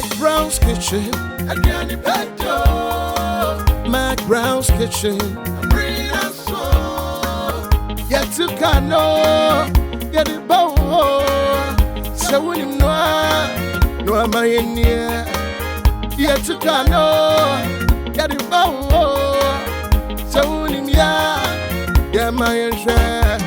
McBrown's Kitchen. McBrown's Kitchen. Yet to cano, get it bow. So when you know, no, am I in here? Yet to cano, get it bow. So when you know, get my share.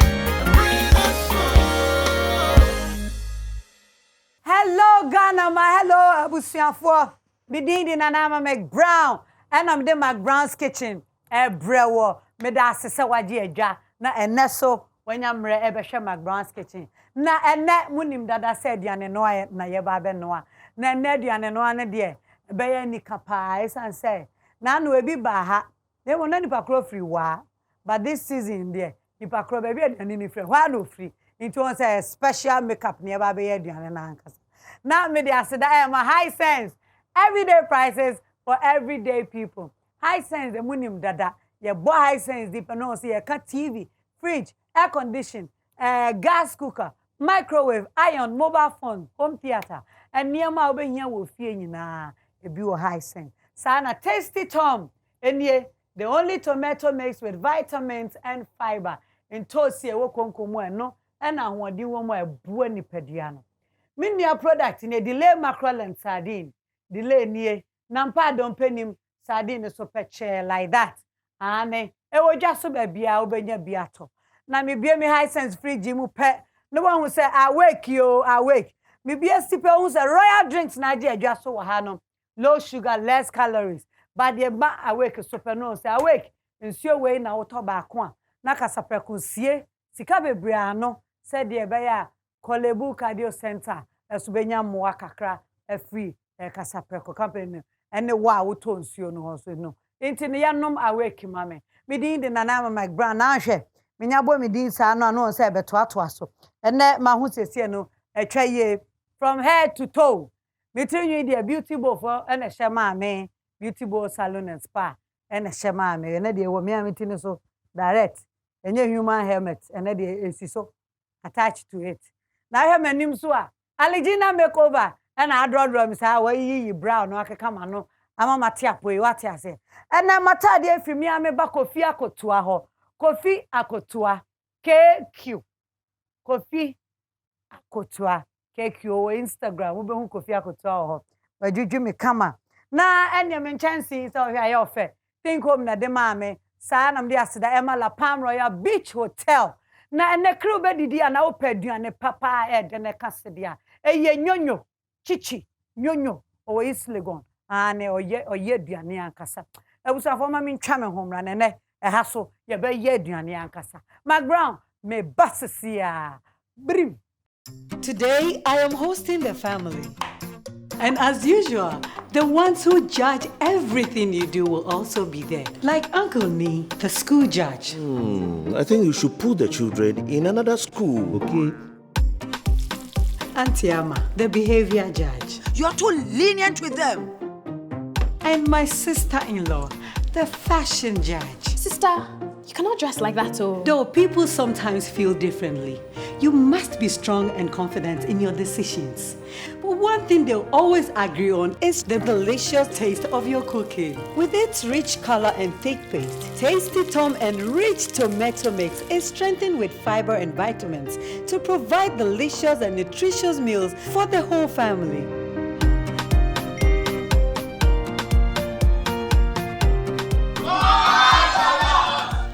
Hello Ghana, my hello abusuafo. Bidindi na nama McBrown. And I'm the McBrown's Kitchen. Brewo. Me da asese waje adwa na ene so wanyamre ebehwe McBrown's Kitchen. Na ene munim dada se aduane no aye na ye ba be no a. Na ene aduane no ane de be ye ni kapa esan say. Na no ebi ba ha. They won nipa kro free wa. But this season there, nipa kro be aduane ni free. Why no free? Into one say special makeup ne ba be aduane na ankasa. Now me dey asida am high sense. Everyday prices for everyday people. High sense the munim dada. Ye boy high sense deep no say cut TV, fridge, air condition, gas cooker, microwave, iron, mobile phone, home theater. And near my obe here will fear nyina e bi o high sense. Sana Tasty Tom. Enye the only tomato mix with vitamins and fiber. In tosi e wo konkomo no and ahodi wo mo ebu ani pediano. Minia product in a delay mackerel and sardine. Delay near nampa don't penim sardine so peche like that. Ane, e wo just so bia obenya biato. Na me bia me high sense fridge mu pe. No one will say awake yo, awake. Me bia sipe who say royal drinks na dia just so ha no. Low sugar, less calories. But the ba awake super no say awake. Nsuo we na wo to ba ko a. Na kasapreku sie sika bebria no said the be ya Kolebu Cardio Center, Esubenya Moa Kakra, a free Casapreco company, and the wow tones you know also no. Into the yanum awake, mammy. Medin the Nanama McBrown, Nashe, Minabo Medin Sano, no said but so. And that Mahus is no, a tray from head to toe. Between you, dear beauty bow and a shama me, beauty bow salon and spa, and a shama me, and a dear woman so direct, and your human helmet, and a dear is so attached to it. Now I have name so Aligina makeover and I draw drums how ye brown no aka come no ama matia po what I say and na mata de afimi ameba kofi akotoa ho kofi akotoa KQ kofi akotoa KQ o Instagram wo be hu kofi akotoa ho wajuju me kama na enya me chances so hwa ye ofe think home na de maame sa na mde asida Emma La Palm Royal Beach Hotel. Na ene crew be didi ana opeduane papa ed ne kasedia eye nyonyo chichi nyonyo o islegon ane oye duane ankasa ebusa for ma mi ntwa me homra ne ne ha so ye be ye duane ankasa McBrown me basisia brim. Today I am hosting the family, and as usual the ones who judge everything you do will also be there, like Uncle Nee, the school judge. I think you should put the children in another school, okay? Auntie Ama, the behavior judge. You are too lenient with them. And my sister-in-law, the fashion judge. Sister, you cannot dress like that, oh. Though people sometimes feel differently, you must be strong and confident in your decisions. But one thing they'll always agree on is the delicious taste of your cooking. With its rich color and thick paste, Tasty Tom and rich tomato mix is strengthened with fiber and vitamins to provide delicious and nutritious meals for the whole family.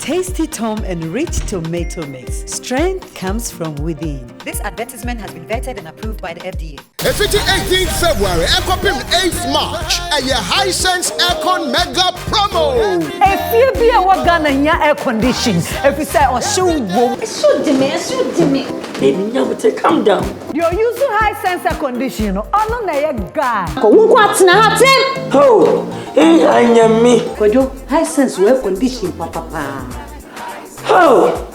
Tasty Tom and rich tomato mix. Strength comes from within. This advertisement has been vetted and approved by the FDA. It's 18th February, Equipim 8th March, and your high sense aircon mega promo. If you be a Ghana air condition, if you say or shoe So dime. Baby, never take calm down. you're using high sense air condition, oh no, na guy. Oh, hey, I am me. Kojo, high sense air condition, papa. Oh,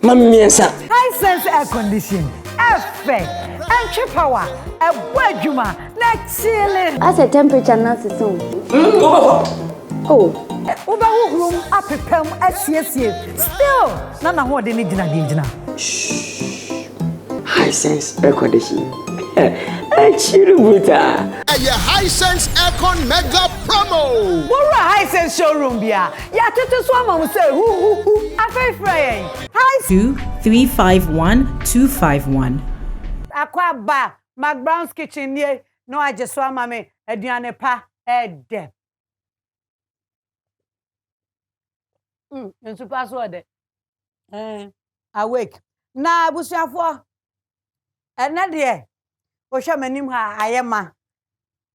Mammy, High sense air condition, effect, entry power, a wedjuma, like ceiling. As a temperature not soon. Oh. Over room up a pem SCSA. Still, none of what they need in a Shh. High sense air conditioning. Chirubuta. Hisense Aircon Mega Promo. Wura Hisense showroom bia. Ya tete so amam say hu. Afei frey. Hisense 2351251. Akwa ba McBrown's kitchen nie no ajeso amame aduane pa ede. Nsu password. Awake. Na busuafo. Ena de o hwe manim ha ayema.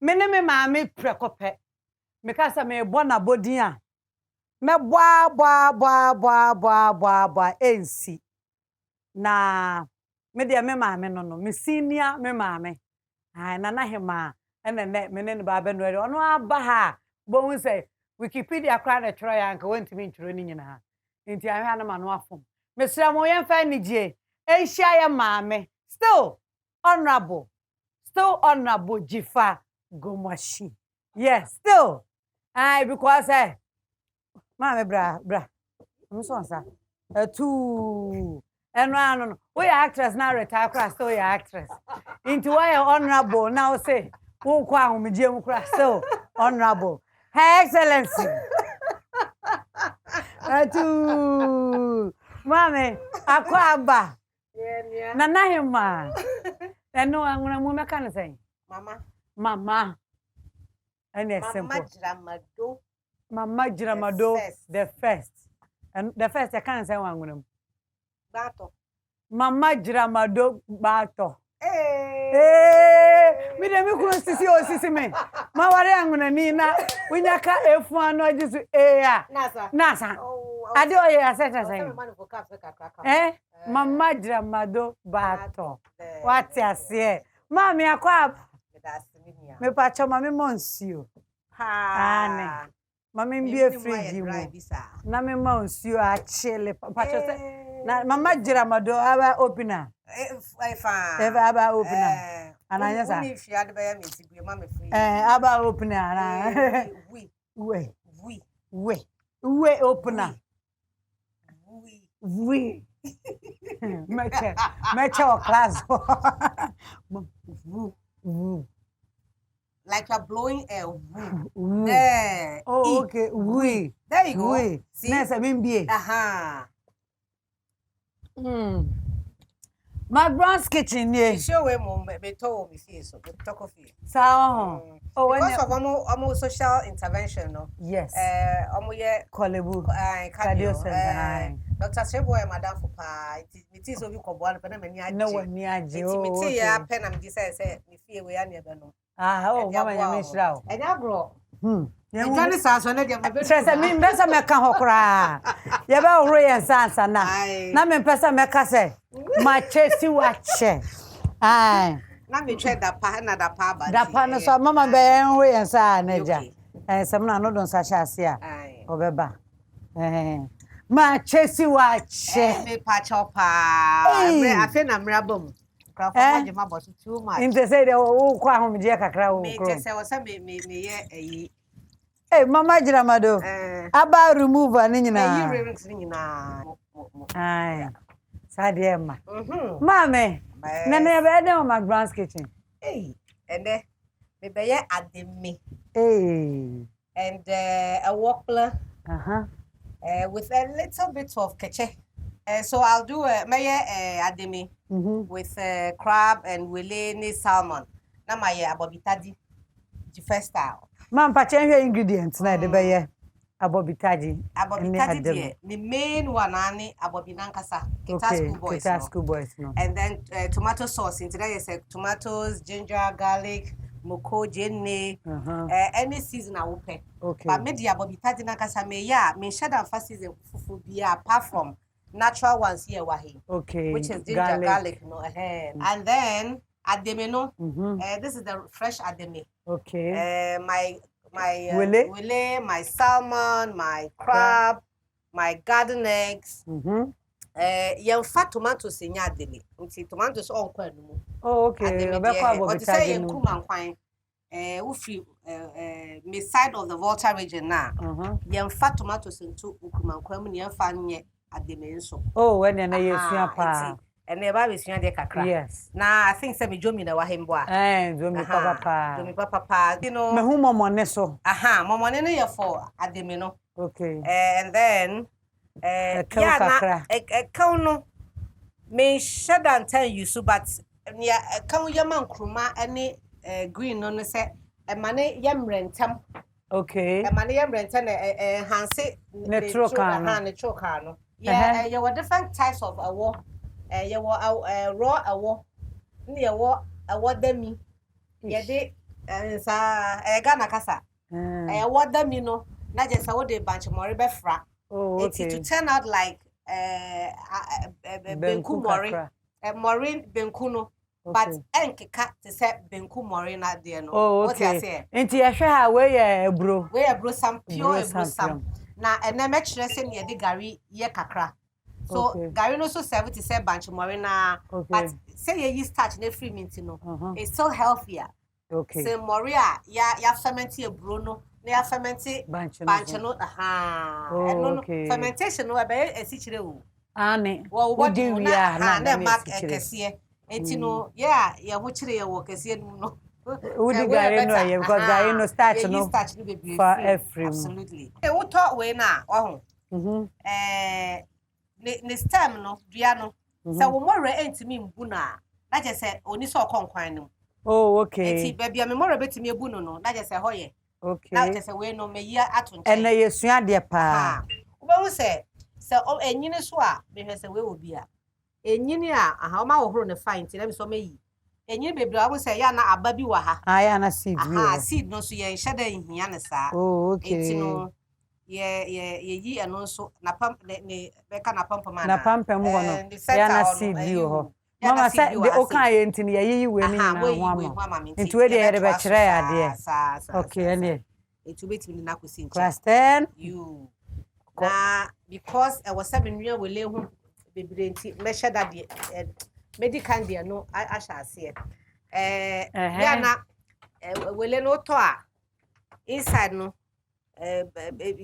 Me ne me maame prekope. Me ka sa me bo na bodin a. Me boa ensi. Na me de me maame no me senior me maame. Ai na na hema ene ne me ne ba be no ere ono aba ha bo hu say Wikipedia kra na tro ya nka wantimi ntro ni nyina ha. Nti ahwa na ma no afom. Me sra mo yen fa nigye. Ehia ya maame. Still honorable Dzifa Gomashie. Yes, still. Aye, because Mama bra. I'm so answer. Two. And no. We are actress now retire class, so you actress. Into why honorable now say, who kwa me jemu class so honorable. Her Excellency. Two. Mama, akwaba. Yeah. Nana hima. No, I'm going to make a say. Mama. And it's simple. Mama Dramado, the first. And the first, I can't say one. Bato. Mama Dramado, Bato. Eh, me dem ku sisi o sisi me. Ma ware anguna ni na unyaka F1 no just Nasa. Ade o ye aseta say. Mama Dramado Bato. What ase? Mami akwa me pa choma me monsio. Ha. Mami mbie friji mu. Na me monsio a chele pa chose. Na Mama Dramado aba opener. Aba opener. Ananya sa. Aba opener. We opener. We. Mecha or class. Like you're blowing a woo. There. Oh, okay. We. There you go. We. See? Nice, I mean, be. McBrown's kitchen, yeah. Show him me told me face so talk of it. So, oh, because of almost social intervention, no. Yes. Ye Kolebu. Cardio center. Dr. Shebo and Madam for pa. It is of you ko one pen me nya. No one near you. Me ya pen am this say me fie we ya near no. Oh, mama ya me shraw. And ya bro. Jani saso na dia me be. Say me mbesa me ka hokra. Ya ba oro yen sansa na. Na me pesa me ka say. Ma chesi wache. Ai. Na me try da pa na da pa ba. Da pa no so mama be oro yen sa na ja. Sem na no don sa chase a. Obeba. Ma chesi wache. Me pa chopa. I feel na mrabom. Too much. In the say the kwa homje kakra wo kro. Me say wo say me ye eyi. Mama Dramado. Aba remover ni nyina. Eyi remix ni nyina. Ai. Sadie ma. Mame. Nana ya be dem McBrown's kitchen. Ende me be ye ademi. And a wokla. With a little bit of keche. So I'll do ademi with crab and wileni salmon. Na my abobitaji the first style. Man pa chen hwe ingredients na de be ye abobitaji. Abobitaji the main one ani abobinankasa. Kita school boys no. And then tomato sauce into that say tomatoes, ginger, garlic, moko, jenne, any season I will pay. Okay. But me the abobitaji nankasa me share that first season fufu bia apart from natural ones here wahi. Okay. Which is ginger, garlic no. And then ademino. This is the fresh ademi. Okay. My wele, my salmon, my crab, my garden eggs. You fat tomatoes in ademi. Unti tomatoes all kwa no. Oh, okay. But say in Kuman kwine. Ufi me side of the Volta region now. You fat tomatoes into Kuman kwa mu ye fa nye ademi so. Oh, when na ye sua pa. and never be seen the kakra. Yes. Now I think some jomi na wahemboa. Jomi papa. Jomi papa. You know. Me who momone so. Momone no ye for ademino. Okay. And then yeah na no me share and tell you so but yeah kan yaman kruma any green no say e mane yemrentam. Okay. E mane yemrentam hanse netro car no. Yeah, you were different types of awo. You were raw awo. You were awo demi. You did sa Ghana kasa. Awo demi no. Na just how they bunch more befra. Oh, okay. It's to turn out like benku mori. Morin benku no. But enkeka to say benku mori na there no. Oh, okay. What you say? Enti ya hwe ha we bro. We bro some pure bro some. Na ene me kire se ne de gari ye kakra. So gari no so serve to say bunch more na but say you starch na free mint no. It's still healthier. Okay. Say moria ya ferment e bro no. Na ya ferment bunch no no fermentation no be esi kire o. Ane. What do we are na mark ekese. Enti no yeah ho kire ye wo kese no. Would the guy know you because guy no starch no for every absolutely. Who talk we na ne stem no dua no say wo more entimi mbu na je say oni so konkwan no. Oh okay. Enti baby me more betimi ebu no na je say hoye. Okay. Na je say we no me ya atonche. Ene yesua de pa. Wo be say enyini so a be hwe say we obi a. Enyini a aha ma wo horo ne fine ti na be so meyi. Enyi bebra wo say ya na aba bi wa ha. Ya na seed bi. Seed no so ye nhye da nhia ne sa. Oh okay. Enti no ye yi eno so na pam ne beka na pam ma na. Na pam pam wo no. Ya na seed bi ho. Mama say de o kan ye enti ne ye yi we ni na ho ama. Enti we de ye de be kire ya de. Okay ene. Enti betimi na kwesi nche. Class 10. You. Na because I was 7 years we le hu bebre enti me share that medical dia no I shall see na wele no to a inside no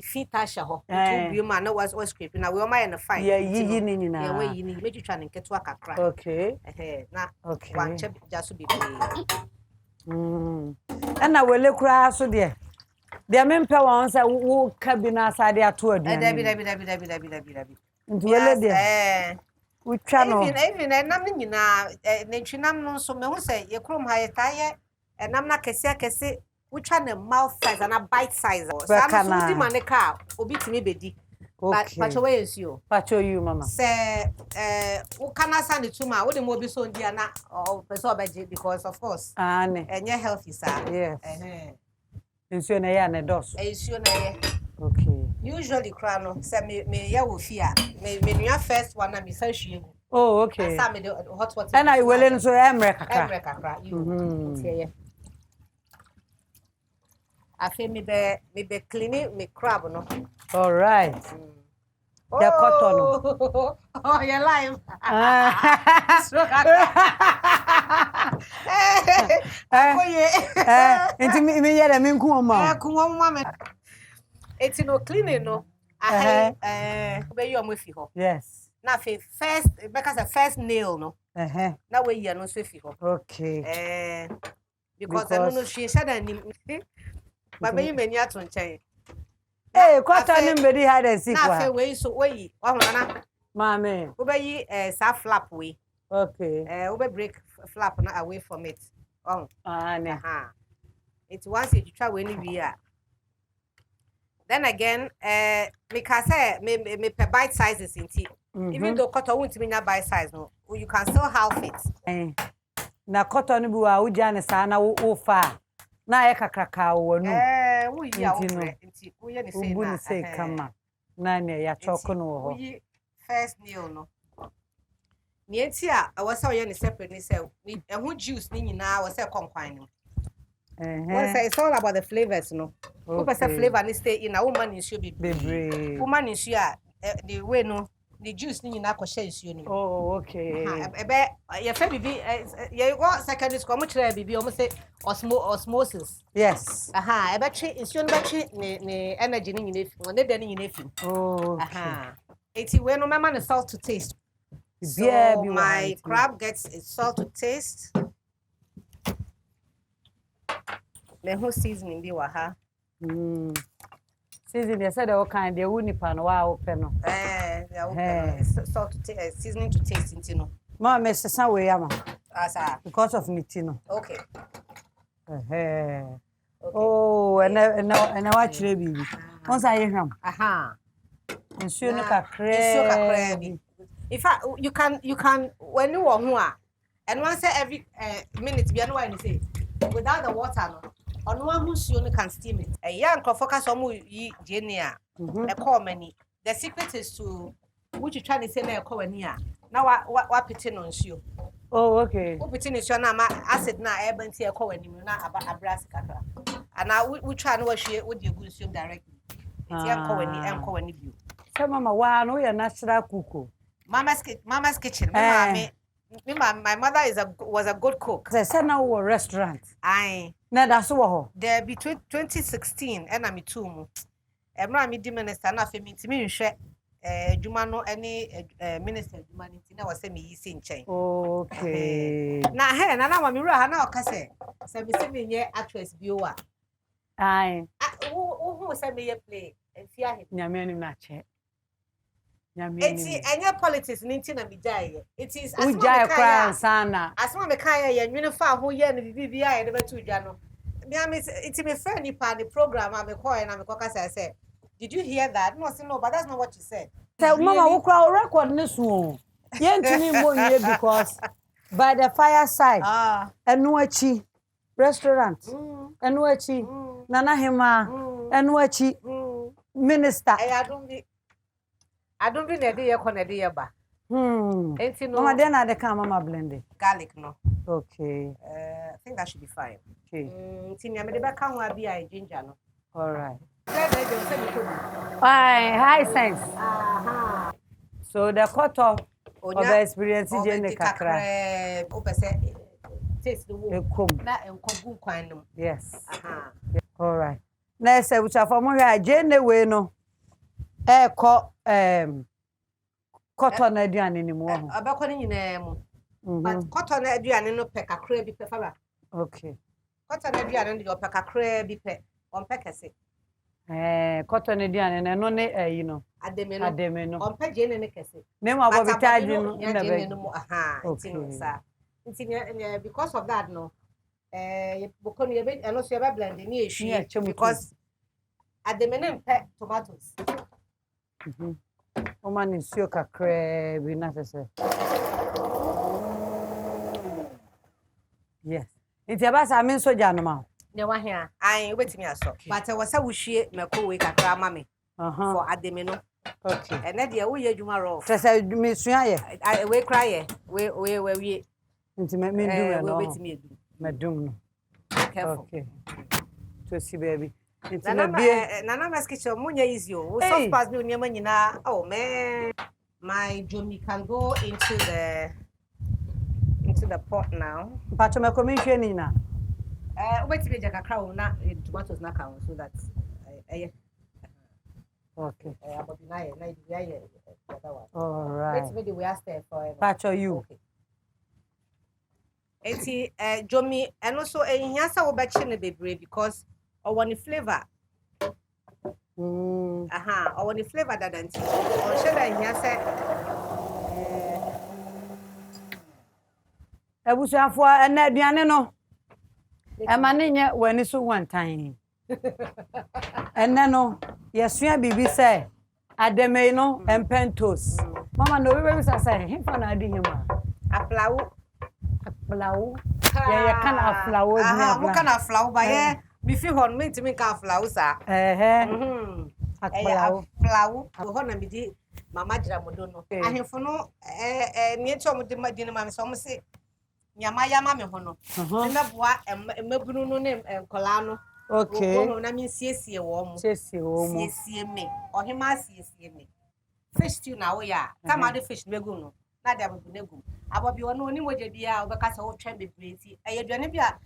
fit asha ho to bi ma na was scraping na we o ma na fine yi ni nyina ya we yi ni metwitwa ne keto akakra okay na wa che jaso bi na wele kura so de me mpe won say wo ka bi na asade ato aduan dabi nti wele de even nam nyina netwinam no so me hu say ye krom ha ye taye nam na kese utwa na mouth size na bite size so di maneka obi timi bedi but pacho we yesio pacho you mama say u kana sand tuma wo de mo bi so ndia na person obeje because of course enye healthy sir yes ensure na ya na dos ensure na ye okay usually cry no say me ya wo fi a me nua first one na me fa hwie. Oh okay asa me the hot water and I will so emreka you tie afi me be clean me crab no all right the cotton oh your life enti me yere me nku ma me eti no cleaning no be you am fi ho yes na first because the first nail no na we here no so fi ho okay because I no she said anim but me many aton chen kwata ni mbedi hide si kwa na we so we na mama we be yi sa flap we okay we be break flap na away from it it's once you try we ni we then again because me per bite sizes in tea even though cotton won't mean bite size no you can still half it na cotton bi wa uja ne sa na wo fa na ye kakraka wo nu wo yi a wo nti wo ye ne say na wo say kama na ne ya choko no ho first meal no ni enti a wo say wo ye ne separate ni say ehu juice ni nyina wo say konkwan no what say it's all about the flavors no who person flavor ni stay in a woman is you be woman is you the way no the juice ni nyina ko share isuo ni oh okay ebe ye fa bibi ye go secondary school mo kire bibi o mo say osmosis yes ebe twi isuo no be twi ne energy ni nyina fi ne de ni nyina fi oh okay eti we no mema ne salt to taste So my crab gets its salt to taste. Then who seasoning be waha? Seasoning, they said all kind. They wouldn't pan. Wow, open. Salt to taste, seasoning to taste into no. Mama, Mr. Sanway, because of Nitino. Okay. Oh, and I watch baby. Once I hear him. And soon crabby. In fact, you can when you are here, and once every minute be anywhere you say without the water no. On one who's you can steam it. A young focus on you genia. A call many. The secret is to what you trying to say na call near. Now what pitting on you. Oh, okay. What pitting is your name acid na urban tea call when you na about brass kaka. And now we try to wash it with your good soup directly. It's young call when you. So mama, why no your natural cook? Mama's kitchen. My mother was a good cook. They said now a restaurant. Aye. Na that's what. There between 2016 and I'm too. I'm a minister na fe me nhwe adwuma no any minister adwuma ni na wase me yisi nchen. Okay. Na he na ma me wura na okase se me se me nye actress bi o a. Aye. Who say me play enfia he. Nyame ani na che. Eti enye politics ninti na bijaye. It is asma me kaya sana. Asma me kaya ye nwene fa ho ye na bibi ya ye de betu dwa no. Me iti me friend ni pa the program am call na me kokasa say, did you hear that? No, say no, but that's not what you said. Say mama wo kra record ne so. Ye ntimi mo ye because by the fireside. Enu achi restaurant. Enu achi Nana Hema. Enu achi minister. I don't be the day you ba. Enti no. Mama, then I can mama blend garlic no. Okay. I think that should be fine. Okay. Enti me de be kan wa bi ai ginger no. All right. High sense. So the cut of the experience is in the kakra. Taste the wo. Na enkogu kwan no. Yes. All right. Na say we for mo hwa Jane we no. Cotton aduane ni mo ho. Abakọ ni nyina mu. But cotton aduane no pe kakra bi pe fa. Okay. Cotton aduane no pe kakra bi pe. On pe kese. Cotton aduane na no ne you know. Ademe no. On pe Jane ne kese. Ne mo abobitaji no na be. Okay. Because of that no. Bokonu ye be eno so ye be blend ni ehwi because ademe ne pe tomatoes. Woman is your crab, necessary. Yes. It's about I mean so janoma. No one here. I wait me aso. But I was a wishie me ko we kakra mama for ademino. Okay. And na dia wo ye adwuma ro. Say me sua ye. I we cry ye. We Nti me do no. We wait me do. Medum no. Careful. Okay. To see baby. Nana maskitchen munya easy o. Soft pass me onyama nyina. Oh man. My jomi can go into the pot now. Pacho me come hwe ni na. Wait me jaka crown na tomatoes na kan so that okay. All right. Wait me the we are stay for. Pacho you. Okay. Eti jomi and also ehia sa wo be che ne bebre because or one flavor. Or one flavor that anti. Or should I hear say Ebusuafo ena aduane no. E ma ne nye wani so one time. Ena no yesua bibi say ademe no empentos. Mama no we say he fa na adi hima. Aflawo. Yeah, can aflawo. Mo can aflawo ba ye. Mi fi hon me ntimi ka aflawo sa. Aflawo. Ho na mi di mama jira modo no. Ahemfo no ni eto mo di madini ma me so mo se nyama yama me ho no. Na boa emabunu no ne enkola no. Okay. Wo na mi siesie wo mo. Siesie me. Ohima siesie me. Fish stew na wo ya. Kama de fish begu no. Na dia mo negum. Abobi wono oni moje bia obekasa wo twa bebreti. Ayeduane bia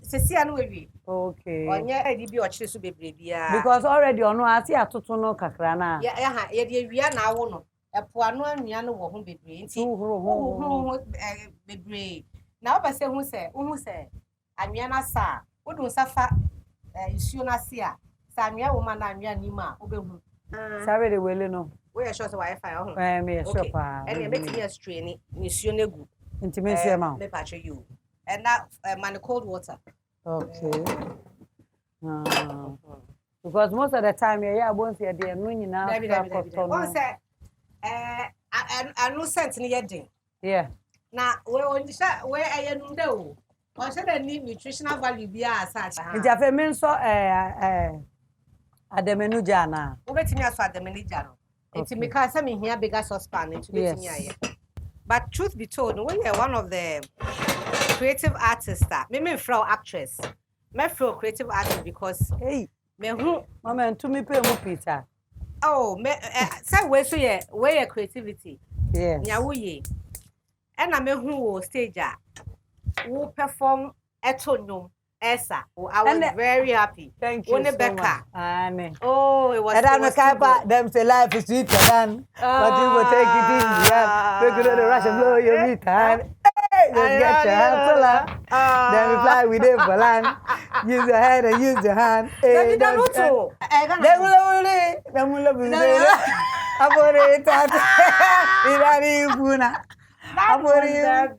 sesia no we. Okay. Onye edi bi o kire so bebre bia. Because already ono ati atoto no kakra na. Ye de awia na awo no. epoano anua no wo ho bebre nti ho bebre na obese hu se anua na sa wodun safa isuo na se a sa anua wo ma na anua ni ma obehu sabe de wele no we sure say wi-fi ho me sure pa ene betimi a strain ni isuo na gu nti me se ma me patch you and that man cold water okay because most of the time yeah won't see there no nyina on say anu scent ni yedin yeah na we on sha we ayenum de o on sha da ni nutritional value bi a sa ha nti afa me nso adamenu jana we betimi aso adamenu jana nti me ka say me hia bigger saucepan nti betimi aye but truth be told when you're one of the creative artists me from actress me from creative artist because hey me hu mama ntumi pe mu pizza oh me say we so ye we creativity yes nya wo ye e na me hu wo stage a wo perform etonum esa I was very happy thank you so Becca. Amen. Oh it was and I'm them say life is sweet than but you will take it easy we go to rush and blow your meat and just get your hands full up then we fly with it for land use your head and use your hand hey them abore tata irari buna abore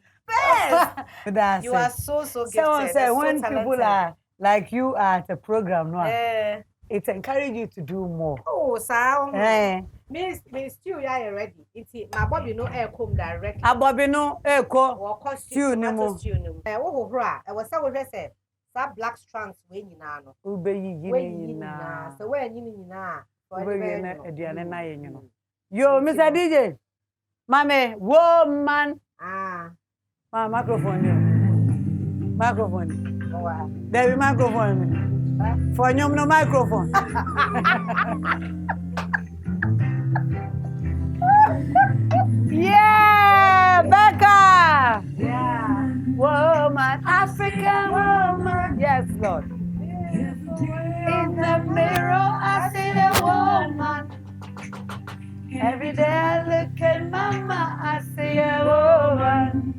you are so gifted. Someone said when people are like you at a program, no, it encourages you to do more. Oh, so Miss Stew, you are ready. It's my Bobby no air come directly. A Bobby no air come. Or stew no more. Oh, bra. I was so said. That black strands when you know. Ube yi na. So where you na. Ube na ediane na ye no. Yo, Mr. DJ. Mame, woman. Microphone. Oh, wow. There be microphone. For nyom no microphone. Yeah, Becca. Yeah. Woman, African woman. Yes, Lord. In the mirror, I see a woman. Every day I look at mama, I see a woman.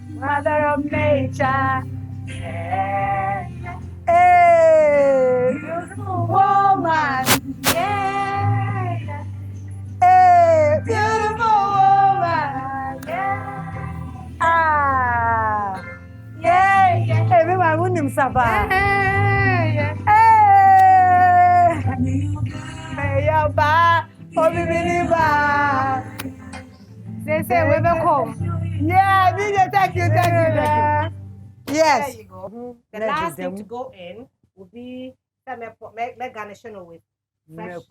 Mother of nature. Yeah. Hey, beautiful woman. Yeah. Hey, beautiful woman. Yeah. Ah. Yeah. Hey, me my munim sapa. Hey. Hey, ya ba. Obi biniba. Say we be come. Yeah, DJ, thank you. Yes. There you go. The last thing to go in will be me garnishing with fresh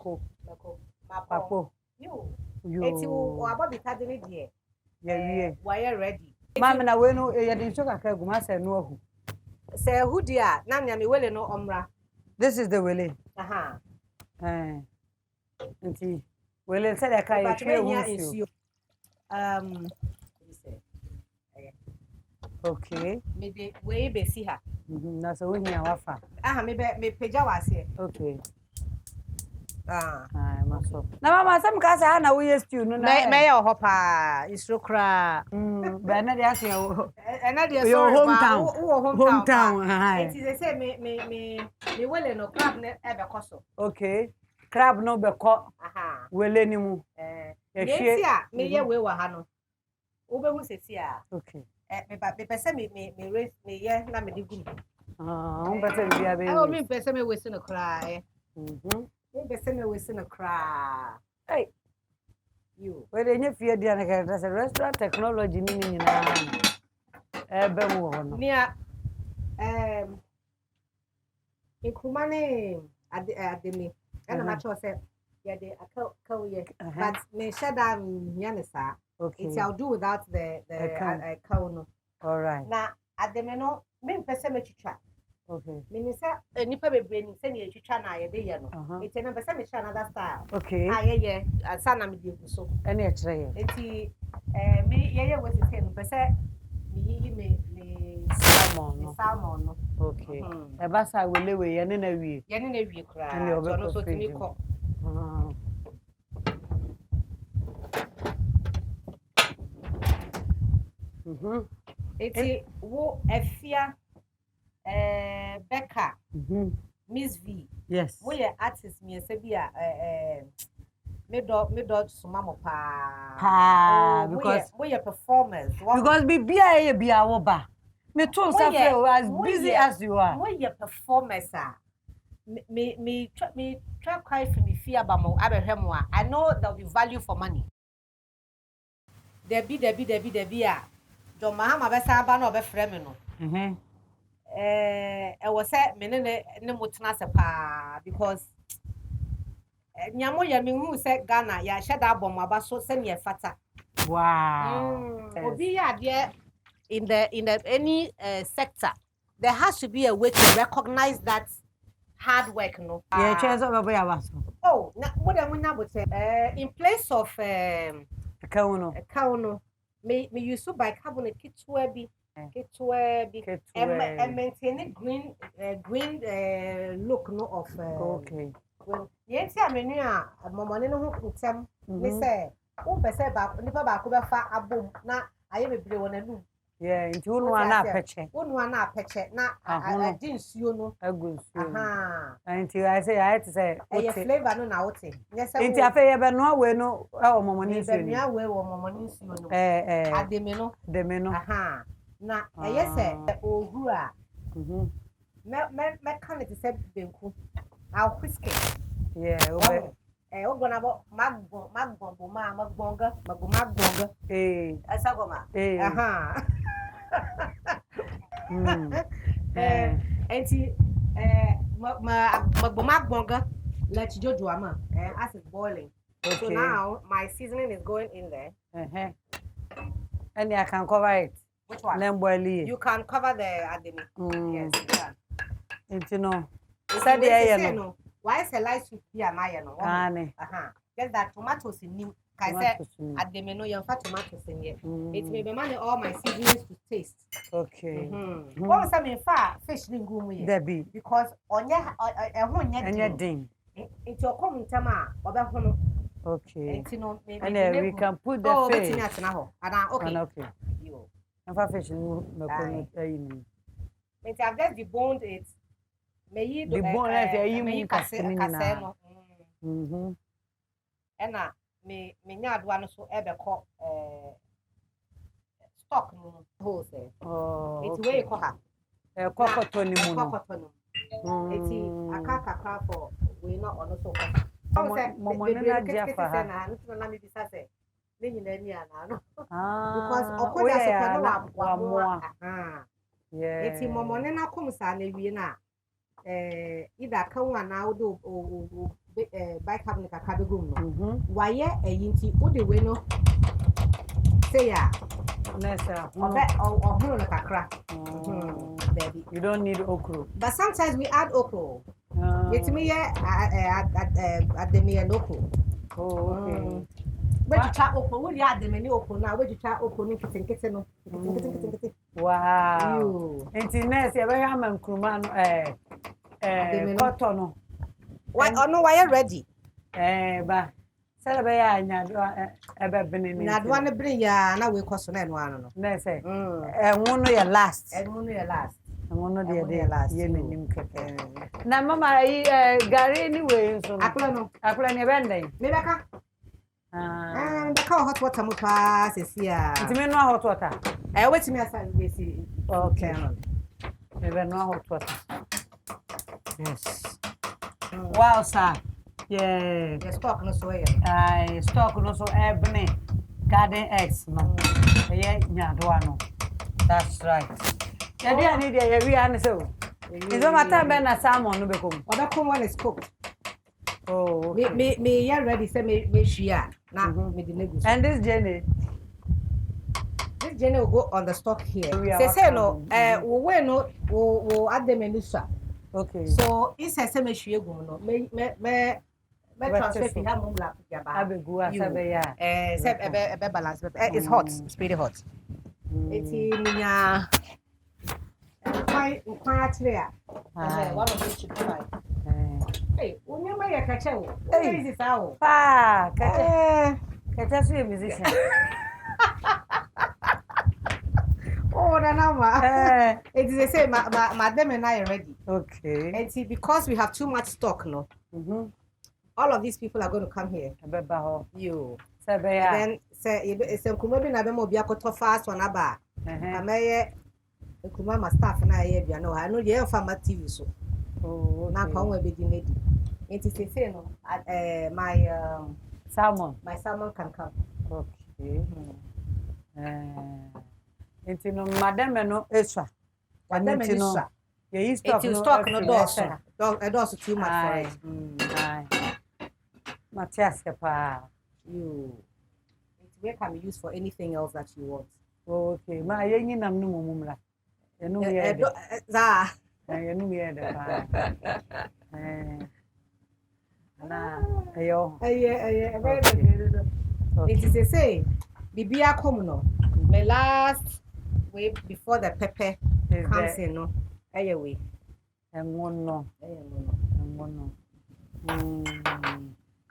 Mako. You. Eti wo abobi tadini die. Yeah. Why ready? Mama na we no ye din sugar ka guma say no ahu. Say who dia na nya me wele no omra. This is the wele. Nti wele say the kai you. Okay. Maybe we be see her. Na so we here wafa. Me peja wase. Okay. Maso. Na mama some ka say na we stew no na. Me your hopa isro kra. Ba na dia say o. Na dia your hometown. It is say me wele no crab na e be koso. Okay. Crab no be ko. Wele ni mu. Ye a me ye we wa ha no. Wo be hu sesi a. Okay. Me pese me ye na me di gu. Pese bia be. Me pese me we se no cry. Me pese me we se no cry. Hey. You. We dey nye fie dia na ka that's a restaurant technology ni nyina. Be mu ho no. Nia Nkrumane ademi. And I'm sure say yeah they akaw ye. But me shada nya ne sa. Okay. It's I'll do without the cow no. All right. Na ademe no me pese me chicha. Okay. Me say nipa bebre ni say ni chicha na ye de ye no. It's na pese me chicha another style. Okay. Ye asa na me di so. Any e kire ye. Enti me ye we say no pese me salmon no. Okay. Ebasa wele we ye na wie. Ye na wie kra. So no so timi ko. Eti wo afia Becca. Miss V. Yes. We are artists me say bia me do sumamo pa. Because we are performers. Because bia ye bia wo ba. Me too suffer as busy as you are. We are performers me try cry for me fear ba mo abehwemo a. I know there will be value for money. There be a John Mahama be sa ba na obefre me no. I was say me ne mutena se pa because nyamo ya me hu se Ghana ya hye da bom aba so se ne fata. Wow. Obi ya there in the any sector there has to be a way to recognize that hard work no. Yeah, chance of boy abaso. Oh, na what am na but in place of kauno me use to buy carbon kitwa bi and maintain green look no of okay. Well, yes, I mean, momone no ho ntem me say o pese ba nipa ba ko be fa abom na aye bebre wona lu. Yeah, into unu ana peche. Unu ana peche na adi nsuo no agu nsuo. Aha. Until I say I had to say e flavor no na wote. Yes, into afa ye be no we no e o momone nsuo ni. Be no we wo momone nsuo no. Ademe no. Aha. Na yes ohu a. Me kan it say benku. I'll whisk it. Yeah, gonna about magbonga. Asagoma. Magbonga. Let you do as it's boiling. Okay. So now my seasoning is going in there. And I can cover it. Which one? You can cover the ademi. Yes, you can. It's no. Said no. Why is a light soup here, Maya? No, get that tomatoes in new. I said, at the menu, you have tomatoes in here. It may be money all my seasonings to taste. Okay. What was I mean? Fish didn't go with Debbie because on your ding. It's your common tama or okay. And then we can put the fish. Okay. You. And fish I've just deboned it. May you the bone as you casino. And me not one so ever call stock no wholesale. Oh, it's way coha. A cockatony moon. It's a caca for we not on so. Because of course, yeah, it's in Momona comes and either come now do by having a cabin. Why, a yinty, would the window say, yeah, or like a crack. You don't need okra, but sometimes we add okra. It's me at the mere local. Oh, okay. Where you chat okra, would you add the menu okra now? Where you chat okra, kitchen. Wow. And in this, I am Kruman, cotton. Why, oh no, why are ready? But celebrate, I've been in not one to bring ya, and I will cost an one. Let's say, and one of your last, and one of your last, and one of your last. Now, Mamma, Gary, anyway, so I plan a bending. Maybe I can. And the hot water pass is here. It's me no hot water. I wait to me as I see. Okay. Maybe no hot water. Yes. Wow, sir. Yeah. The stock no so. I stock no so ebony. Garden eggs no. Yeah, no. That's right. Yeah, need we answer. It's no matter when a salmon no become. Other one is cooked. Oh, okay. Me ya ready say me share. Now me the negus. And this Jenny will go on the stock here. Say no, we no we add them in this. Okay. So it's a same share go no. Me transfer fi ha mo black ya ba. Abegu asabe ya. Say ebe balance. It's hot. It's pretty hot. It's minya. quite clear. One of them should try. Hey, when you make a catcher, what is it out? Pa, catch a musician. Oh, the number. It is the same, madam and I are ready. Okay. And see, because we have too much stock, no? All of these people are going to come here. You. Then say it's a Kumabi Nabemo Biako fast on a bar. I may Kumama staff and I know. I know you're from my TV so. Oh, now come with the lady. It is the same. My salmon. My salmon can come. Okay. Into no madam no extra. Madam extra. You stock no door. Doors too much for it. Matthias, pa. You. Where can be used for anything else that you want? Okay. Ma yenyi nam no mumumla. You know me. You know me na ayo. It is a say. Bibia come no. My last way before the pepper comes in no. Anyway. And one no.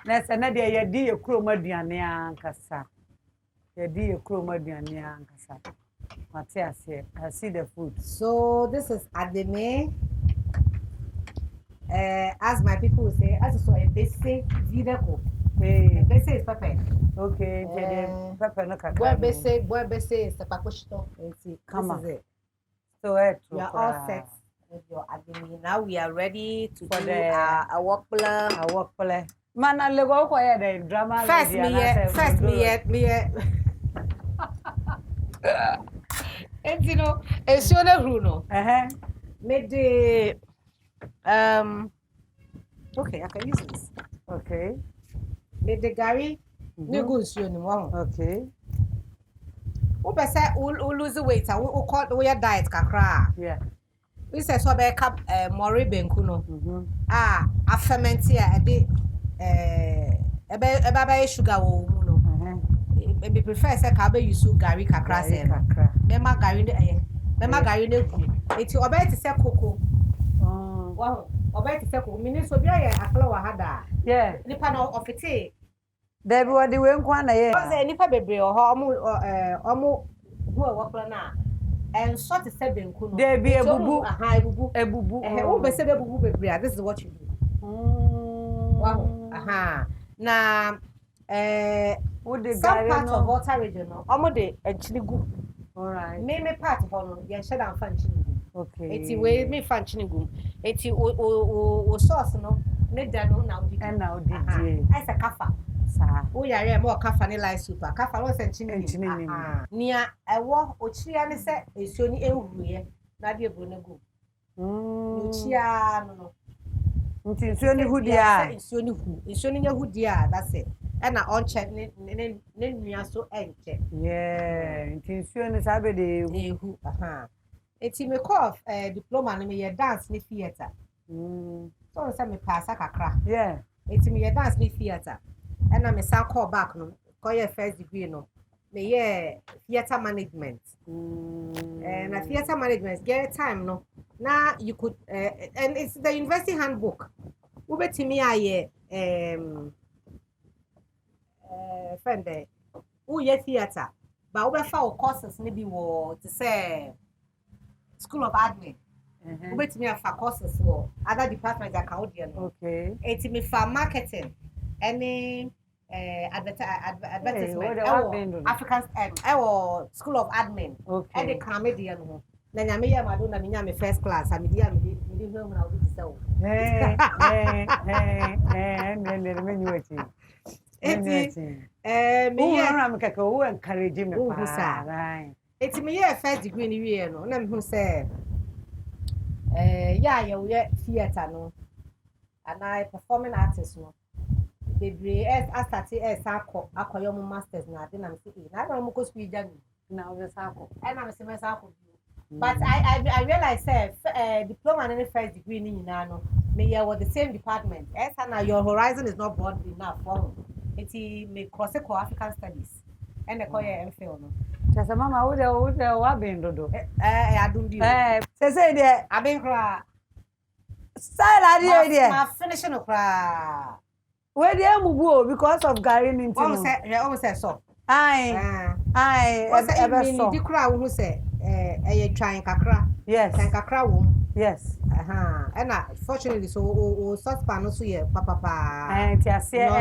Nessa na de ye di ekro maduane ankasa. Ye di ekro maduane ankasa. Matthias here, I see the food. So this is ademe. As my people will say, as so a basic videko. Hey, basic is pepper. Okay, pepper no kaka. Boy basic is the pakoshito. Come on. So you are all set with your ademe. Now we are ready to do a work plan. Man, I'll go for the drama. First me. And you know, it's your Bruno. Made the okay, I can use this. Okay. Made the Gary. No good, you know. Okay. Who say who lose the weight? Who call the way diet kakra? Yeah. We say so be cap mori benkuno. A ferment here a day ebe sugar wo mu no. Me prefer say ka be use Gary kakra say no. Me ma Gary ne ku. Eti obe ti say cocoa. Wow. Obe ti say cocoa. Mini so bia ye akla wa hada. Yeah. Nipa no ofite. There be what the way nkwa na ye. Say nipa bebre omo hu e wokla na. And sort of say benku no. There be ebubu. Ebubu. Who be say ebubu bebre. This is what you do. Wow. Na some part of water region no. Omo de enchini gu. All right. Me part of no. Ye share am fan chini gu. Okay. Eti we me fan chini gu. Eti o sauce no. Ne da no na odi. And now DJ. I say kafa. Sa. O yare mo kafa ni light soup. Kafa no se chini. Nia ewo ochia ne se esuo ni ehurue na de ebro ne gu. Ochia no. Nti nsuo ni hudia. Nsuo ni hudia, that's it. And na on check ne nua so enche. Yeah, nti nsuo ni sabe de ehu. Eti me call diploma no me ye dance ni theater. So say me pass kakra. Yeah. Eti me ye dance ni theater. And na me sa call back no. Call your first degree no. Me ye theater management. And a theater management get time no. Now you could and it's the university handbook. Ube timi aye friend who ye theater but ube fa courses ni bi wo to say school of admin. Ube timi afa courses wo other departments that can do no. Okay. Etimi fa marketing any advertisement African school of admin. Okay. And the comedian no. Na nyame ya madonna me nyame first class am dia me hu na obi tse o me nyuati me ya na me kaka wo encourage me pa right eti me ya first degree ni wie no na me hu say ya ye theater no and I performing artist no bebre I started akoyo mo masters na de na me say na mo ko school jani na o sa akọ e na me say me sa akọ. But I realize diploma and first degree ni nyina no me you were the same department. Now your horizon is not broad enough for it me cross African studies and the call MPhil no. Chasa mama would wabindo. I don't do. Say there, I've been cry. Style idea. My finishing of cry. Where the Amubu because of Garin into Almost said so. Aye. What's that mean? The crowd who say, trying kakra. Yes. Trying kakra womb. Yes. And fortunately, so saucepan also here, papa. And Tia stick. Oh,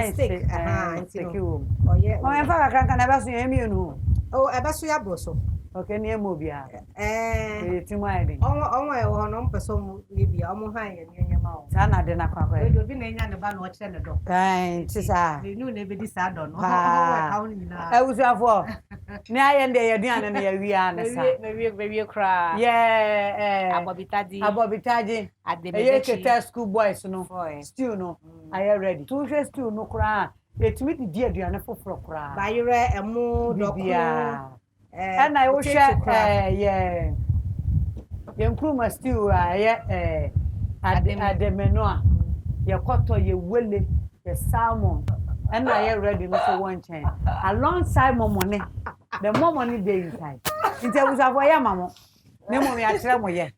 yeah. My father can never see him, you know. Oh, a basuya broso. Okay, near Mobia. It's my idea. Oh, no person, maybe almost high in your mouth. Sana de na kwa. You'll be in the ban watch the dog. Kind, Tisa. You knew never this I don't know. I was your for. Nay, and they are doing and we are. Maybe cry. Yeah, Abobitaji. At The test school boys, no, still no. I am ready. 2 years still no cry. It meet the dear Diana for cry. By your a mood, and I will share, yeah. Young Kruma still, at the menu. Your cotto, your willy, the salmon, and I am ready for one chain. Alongside more money, the more money they inside. In terms of why, mamma. No more, I tell me yet.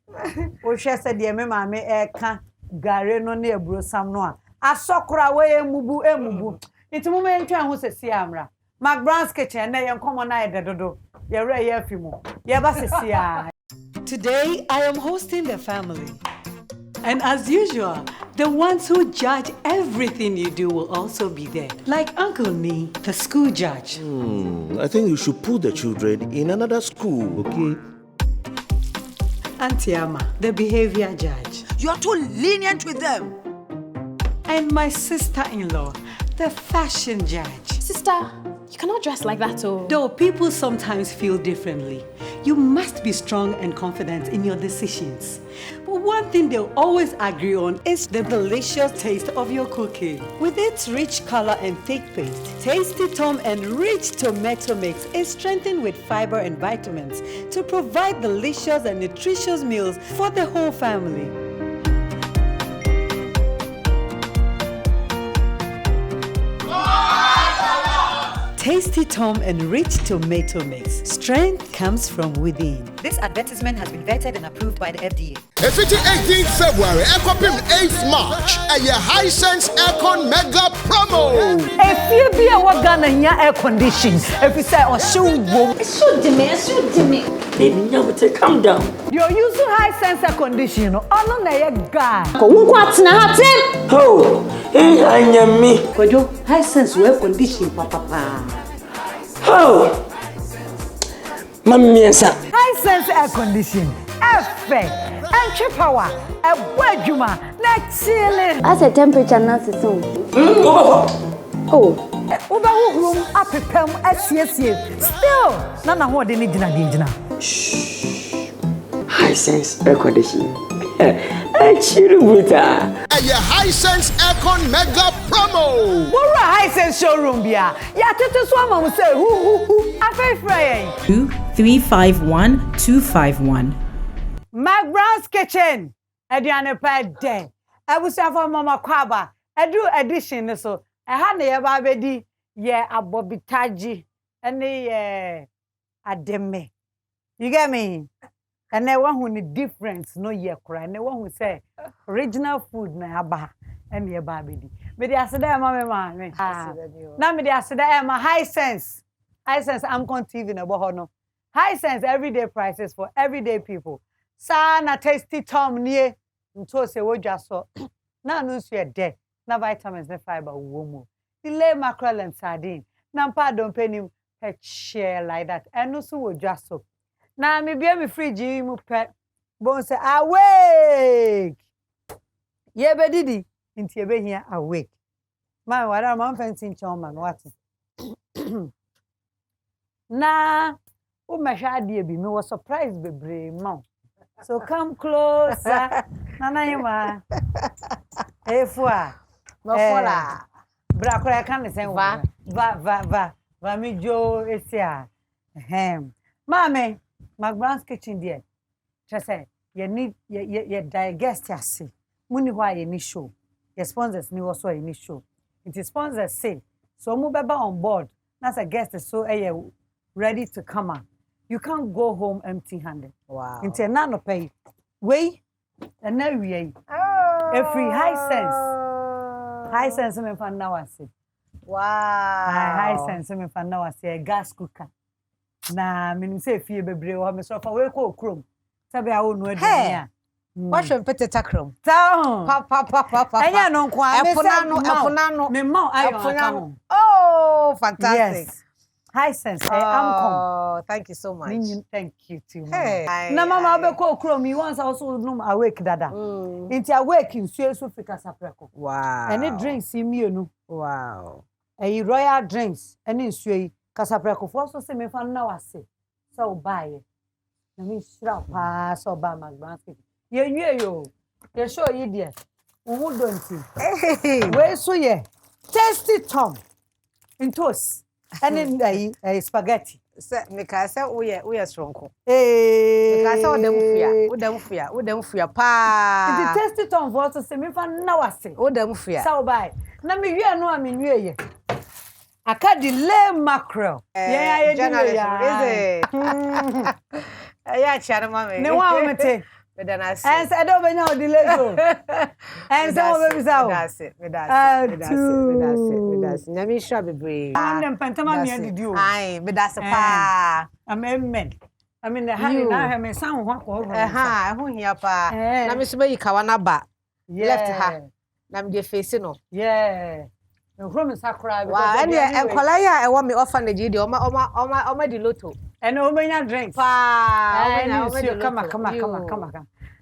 O share said, dear mamma, may can't Gareno near Brosam Noir. I saw Craway Mubu. It's a moment who says Siamra. McBrown's kitchen, they are common night at the door. You're right, Fimo. Today, I am hosting the family. And as usual, the ones who judge everything you do will also be there. Like Uncle Nee, the school judge. I think you should put the children in another school, okay? Auntie Ama, the behavior judge. You are too lenient with them. And my sister-in-law, the fashion judge. Sister, you cannot dress like that, oh. Though people sometimes feel differently, you must be strong and confident in your decisions. But one thing they'll always agree on is the delicious taste of your cooking. With its rich color and thick paste, Tasty Tom Enriched Tomato Mix is strengthened with fiber and vitamins to provide delicious and nutritious meals for the whole family. Tasty Tom Enriched Tomato Mix. Strength comes from within. This advertisement has been vetted and approved by the FDA. 18th February, Ecopim 8th March, and your high sense aircon mega promo. If you be a Wagana in your air condition, if you say, or shoe, Baby, now take calm down. you're using high sense air condition, or no, a guy. Oh, hey, I am me. But your high sense wear condition, papa. Oh, Mamma, sir. High sense air condition, effect, entry power, a wedjuma, not ceiling. As a temperature not soon. Oh. Uber room up a pem SCSA. Still, none of what they need in High sense air conditioning. I cheer with her. And your high sense aircon mega promo. What a high sense showroom, Bia. Ya to swam will say, who, I pay Friday. 2351 251. McBrown's kitchen. Ediana pad day. I was have for Mama Kwaba. I do addition so. I had the babedi, yeah, a bobitaji, and the ademe. You get me? And the one who need difference, no ye cry. And the one who say original food na aba and the babedi. But the asada mama me. Now me the asada my high sense. High sense I'm conceiving about no. High sense everyday prices for everyday people. Sana tasty tom near until say what just so. Now no see dead. Na vitamins and fiber womo. Delay mackerel and sardine. Nampa don't pay him pet share like that. And no so just so. Now me be me free mu pet. Bon say awake. Ye be didi. Inti ye be here awake. Man, what am I fancy man what? Na o me sha die bi me was surprised bebre ma. So come closer. Nana yema. Efua. No fola. Brakora kan say va mi jo esia. Mame, McBrown's kitchen there. Just say you need you digest yase. Muni why you need show. Your sponsors ni also you need show. It is sponsors say so mu beba on board. That's a guest so ready to come on. you can't go home empty-handed. Wow. Into none of pay. Way and now we every high sense. High sense me fan now I say. Wow. High sense me fan now I say gas cooker. Na me say fie bebre o me so fa we ko krom. Sabe a wo no aduane. What should put the takrom? Papa. Anya no kwa me eponano. Me ma ayo. Oh, fantastic. Yes. High sense. Oh, thank you so much. Thank you too. Hey. Na mama be ko krom you once also no awake dada. Into awake in so fika sapreko. Wow. Any drinks imienu. Wow. A royal drinks any nsuo kasapreko for so say me fa na wase. So buy. Na me shira pa so ba McBrown's. Ye nwie yo. Ye show ye there. Who don't see. Hey. We so ye. Tasty tom. In toast. And in spaghetti. Say me ka say we strong. Eh. Me ka say o dem fia pa. It tasty tom for so say me fa na wase. O dem fia. So buy. Na me wie no am nwie ye. Aka delay mackerel. Yeah, is it? Yeah, chana mama. Ne wa mete. And said, I don't know delay so. And so baby sao. That's it. Nyami sha bebre. Dem pantama me did you. Ai, me that's pa. Amen. I mean the hand na ha me san ho ko ho. Ho hia pa. Na me so bayi kawa na ba. Left ha. Na me dey face no. Yeah. From sakura because wow, and enkola ya e wo me orphanage dey oma di lotto. And omenya drink. Pa. Come.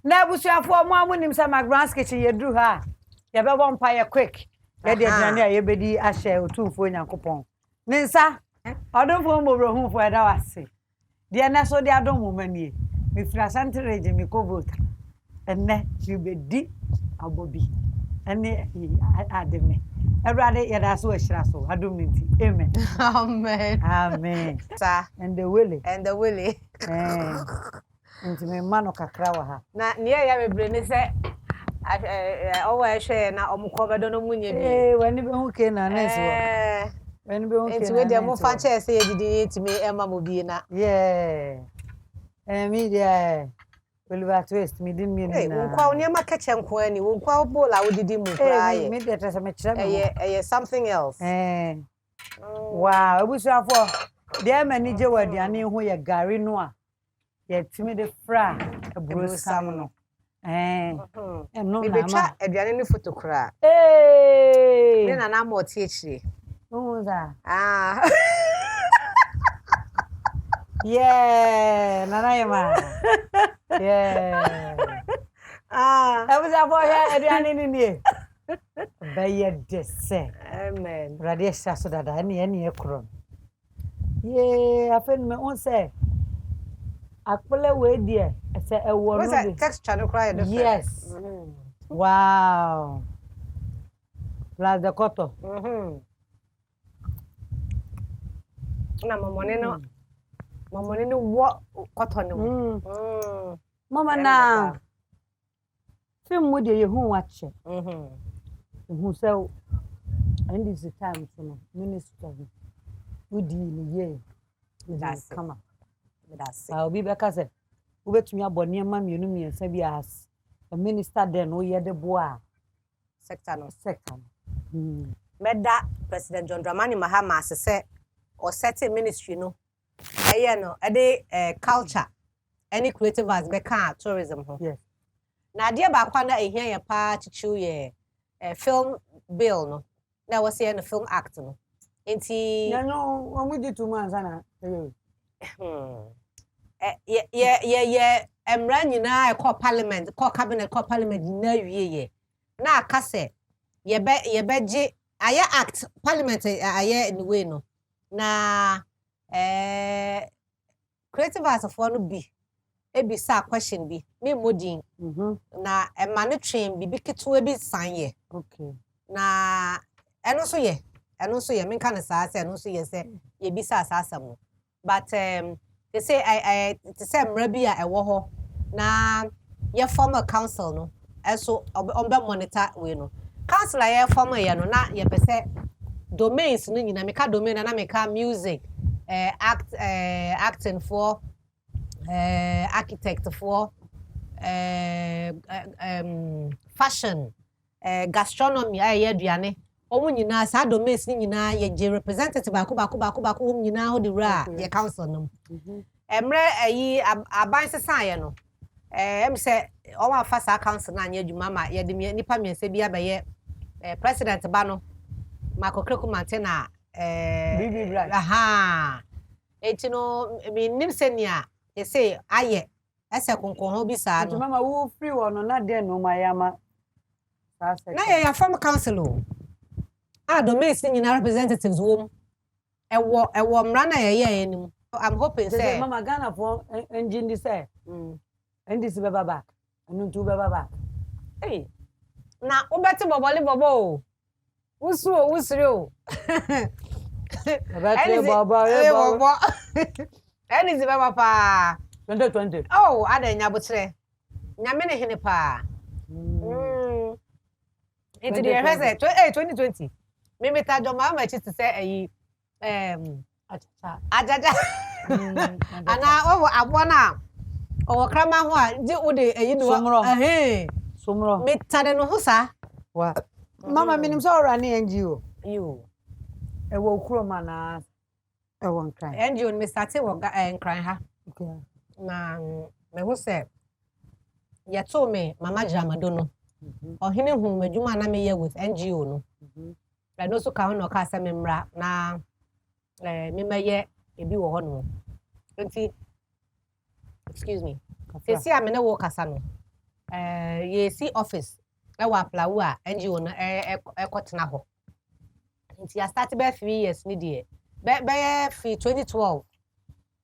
Na busuafo mo amunim sa McBrown's kitchen ye dru ha. Ye be bon pa ye quick. Ye dey aduane a ye bedi ahye otumfo nyankopon. Ne nsa odonfo mbobro hu fo eda wase. De na so de adom mo manie. Me fra Santa Rege me ko vote. Enne you bedi abobi. Enne ademe. Everybody yada so ehira so adom nti. Amen. Amen. Sir. And the willy. Nti me mano kakra wa ha. Na niye ya bebre ni se owo ehwe na omukọ bedo no munye bi. Wani be hu ke na nese wo. Wani be hu ke na. Nti we dey mo fa che se yedidi yetimi ema mo bi na. Yeah. Me dey Oliver twist me din me na. Nkwa oni ma kache nkwa ani, nkwa bola wodidi mu kra ye. Me dey trust me kire me. Eh something else. Wow, ebusuafo. Dey mani je waduane hu ye gari no a. Ye timi de fra aburo sam no. No na ma. Becha aduane ni photo kra. Me na na mo tie chire. Unza. Yeah, nana yema. Yeah. Ebusuafo ya aduane ni nie. Baye dese. Amen. Radio shaso dada ene ekro. Yeah, afen me on say akpele we die say ewo no. What's that texture no cry different? Yes. Wow. Plus the cotton. Na mamone no what cotton no. Mama na film mu de ye hu wache. Hu say and this is time so minister we di ni ye. That's come up. That's I'll be back as a ubetumi abone ma mienu miensa bi as a minister then o ye de boa sector no. Meda President John Dramani Mahama say or certain ministry no no e culture any creative arts be can tourism ho. Yes. Na de ba kwa na ehia ye pa chichu ye film bill no na was here no film act no enti no omuji 2 months na emra nyina e parliament cabinet parliament na wiye na aka se ye beje aya act parliament aya anyway no na creative arts for no bi ebisa question bi me modin na e ma train bi keto bi sanye. Okay. Na eno so ye me kan sa se eno so ye se ye bisa asasam. But they say I to say mrabi a ewo ho na ye former council no eso on be monitor we no council ye former ye no na ye pese domains no nyina me ka domain na me ka music acting for architect for fashion gastronomy aduane omo nyina sa domains ni nyina ye representative baako nyina ho de wura ye council no emre ayi aban sesaye no em se o wa fa sa council na anya adwuma ma ye de nipa miense bia be ye president ba no makokreku mantena aha eti no mi nim senia ye say aye ese konkon ho bi sa no mama wo free wono na de no mayama na ye from council o domains nyina representatives wo ewo mra na ye enim I'm hoping say mama Ghana for engine this say and this baba back and two baba back hey na obeti bobo usiri o obeti bobo and is baba pa 2020 oh adanya botre nyame ne hene pa into the rehearsal 2020 me meta do ma chi to say ayi ajaja ana abona o krama ho a di wo de ayi no somro meta de no ho sa wa mama minim so ora ne NGO you e wo kuro mana e wo nkran NGO me start wo nkran ha okay na me ho se ye to me mama Jamado no ohene hu madwuma na me ye with NGO no I know so ka no ka se me mra na me maye ebi wo ho no nti excuse me se a me na wo kasa no ye see office e wa plawo a NGO no ekotena ho nti I start be 3 years ni de be fi 2012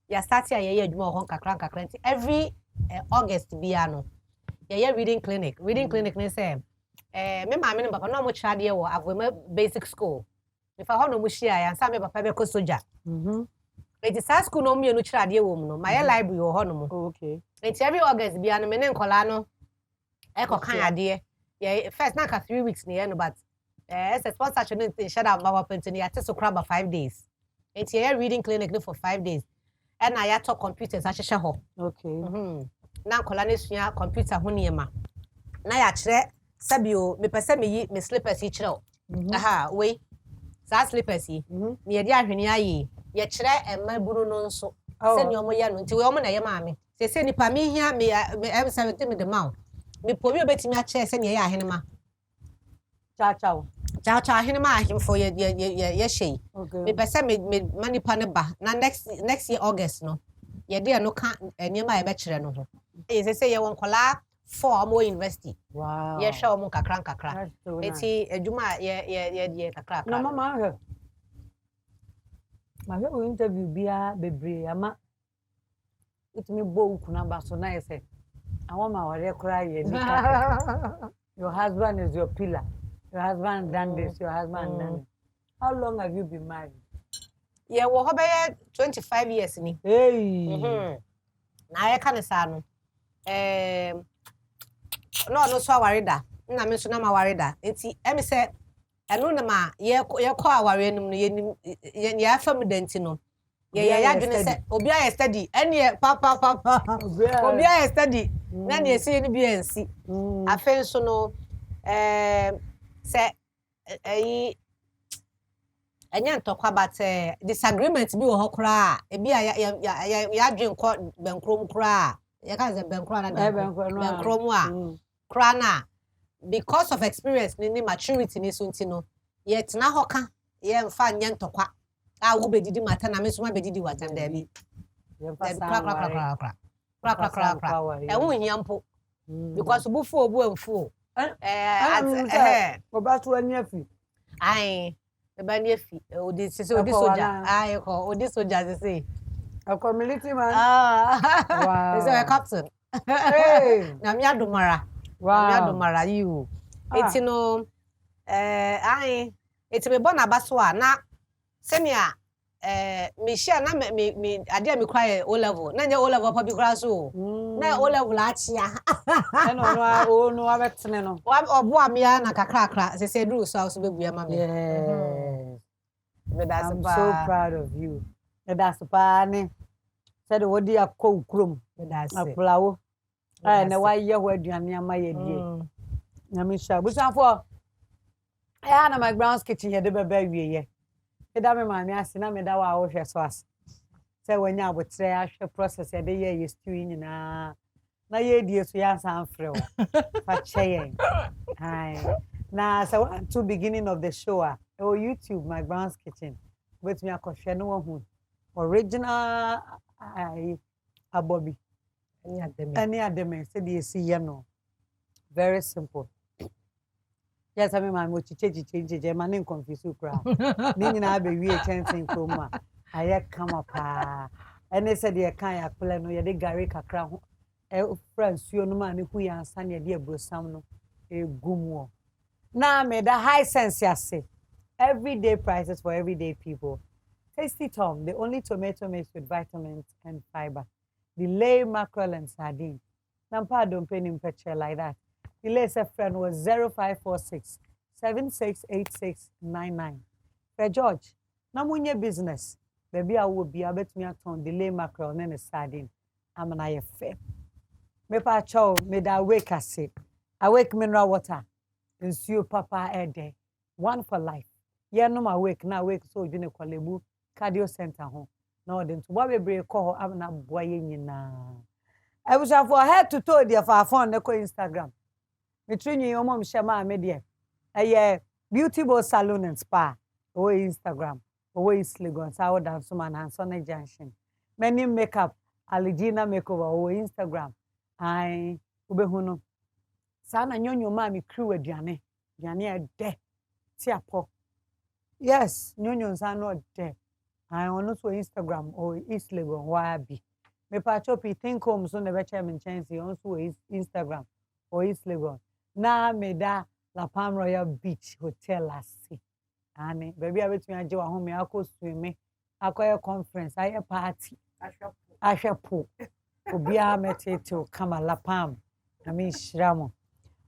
ya start ya ye adwuma ho kakra nti every August bia no ye reading clinic ne say me ma me ne papa no mo chade wo Agwema basic school if I no mo shia ya nsa me papa be ko soja it is school no me no chade wo mu no my library wo ho no mo okay it's every August bia no me ne nkola no e ko kan ade ye first na ka 3 weeks ne no but as a sponsorship in shut out my pension ya so crab 5 days it's ye reading clinic for 5 days and I talk computers ahye ho okay na nkola ne sua computer ho niema na ya kire sabio me pese me yi me slippers yi kire aha we sa slippers yi ne ye di ahwene ayi ye kire emaburu no nso se ne omo ya no nti we omo na ye maame se nipa me hia me 70 me de maw me pobi obetimi a kire se ne ye ahenema cha ahenema ahemfo ye shey me pese me manipa ne ba na next year August no ye de no ka niema ye be kire no ho ye say ye won kola for mo university wow ye hwe mo kakra eti adwuma ye kakra na mama ma he interview bia bebre ama itimi bo uku na ba so na ye say awon ma wore kura ye ni your husband is your pillar, your husband done this, your husband done it. How long have you been married? Yeah, wo ho be 25 years ni hey na ye kan sa no no so awareda na me so na ma wareda enti emi se eno na ma ye ko aware nim no ye afam danti no ye adwene se obi a study ene papa obi a study na ne esi ni bi ensi afen so no se ayi anya ntokwa but disagreement bi wo hokra e bi ya adwen ko benkrom kra ya kan ze benkro na benkrom a kra na because of experience ni maturity ni so ntino ye tena hoka ye mfa anya ntokwa a wo bedidi mata na me so ma bedidi wata da bi kra e wo hia mpo because bufu obu amfu obatu anya fi ai eba ni efi odi soja ai ko odi soja say a military man wow is a captain hey na mi adomara wow mi adomara you eti no ai eti me bona baso a na semia me share na me ade me cry O level na nya O level pa bi kra so na O level a chia no abetene no obo amia na kakra se duru so so bebu ma me I'm so proud of you. That's pani. said what dia ko krom apulawo na why ye ho aduane ama ye die na me sha busanfo na McBrown's kitchen ye de beba wie ye eda me ma me ase na me da wa wo hwe so ase say wanya abotre ahwe process ye de ye stew nyina na ye die so ya san frɛ wo fa cheyen hi na so to beginning of the show YouTube McBrown's kitchen with me akohwe no hu original abobi any ademe said you see you know very simple. Yes, I mean, my chiche, my name confuse you, crowd. Meaning I be we a chance in coma. I come up, and they said, you can't play no, you did Gary Cacra, friends, you no man who are Sunday, dear Brosam, a gumo. Now, made a high sense, yes, say everyday prices for everyday people. Tasty Tom, the only tomato mix with vitamins and fiber. Delay mackerel and sardine. Nampa don't pay him picture like that. The latest friend was 0546 768699. For George, namunye business. Baby, I will be able to turn delay mackerel and a sardine. I'm an IFF. Me pa chow me da wake ase. Awake mineral water. Ensure papa air day. One for life. Yeah, no my wake now wake so you kwalebu cardio center home. No them to what we break call am na boy nyina. I was for head to toe there for phone na ko Instagram. Me trini your mom shema me there. Beauty bow salon and spa. Or Instagram. Or East Lagos. I would dance man and Sonny Junction. Many makeup. Aligina makeover. Or Instagram. I ubehuno. Sana nyonyo mami crew e diane. Diane de. Tiapo. Yes, nyonyo sa not de. I also Instagram or East Lagos. Wabi. Me pa chopi think home so never chairman chance. Also Instagram or East Lagos. Na me da La Palm Royal Beach Hotel lasi. Ane, baby I bet me aje wa home akọ swim akọ conference aye party. Ahwepo. Obi a metete kama La Palm. Na me shiramo.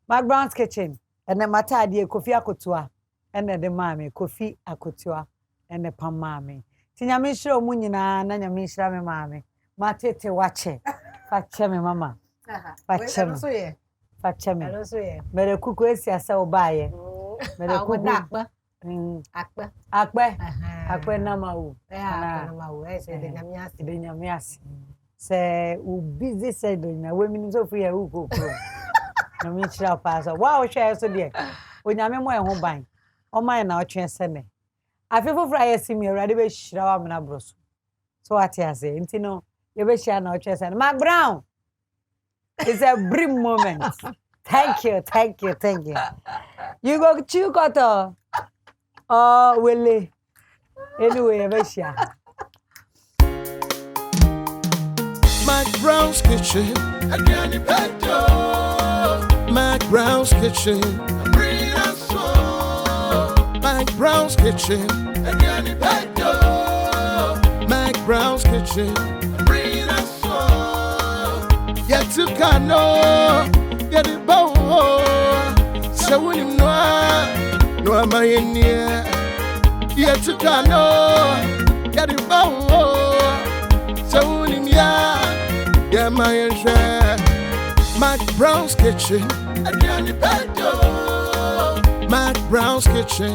McBrown's kitchen. And the matadi Kofi akotua. And the mame Kofi akotua. And the pam mame. Tinya me shiro mu nyina na nya me shira me mame. Matete wache. Fache me mama. Fache me. Fache me. Mere kuku esi asa obaye. Mere kuku akpe na mawu. Na mawu ese de nyamiasi. Se u busy say do na we minu so free e u go pro. Na me chira pa so. Wa o hwe so de. Onyame mo e ho ban. O man na o twen se ne. Afefo fra ye simi urade be hira wa mena broso. So what you say? Nti no ye be hira na o twen se ne. McBrown. It's a brim moment. Thank you. You go chew koto. Oh, Willie. Anyway, ye be hira. McBrown's kitchen, again pedo. McBrown's kitchen, bring us so. McBrown's kitchen, again pedo. McBrown's kitchen, bring us so. Yet to cano, get it bow. So when you know, no am I in here. Yet to cano, get it bow. So when you yeah, my share. McBrown's kitchen, again pedo. McBrown's kitchen,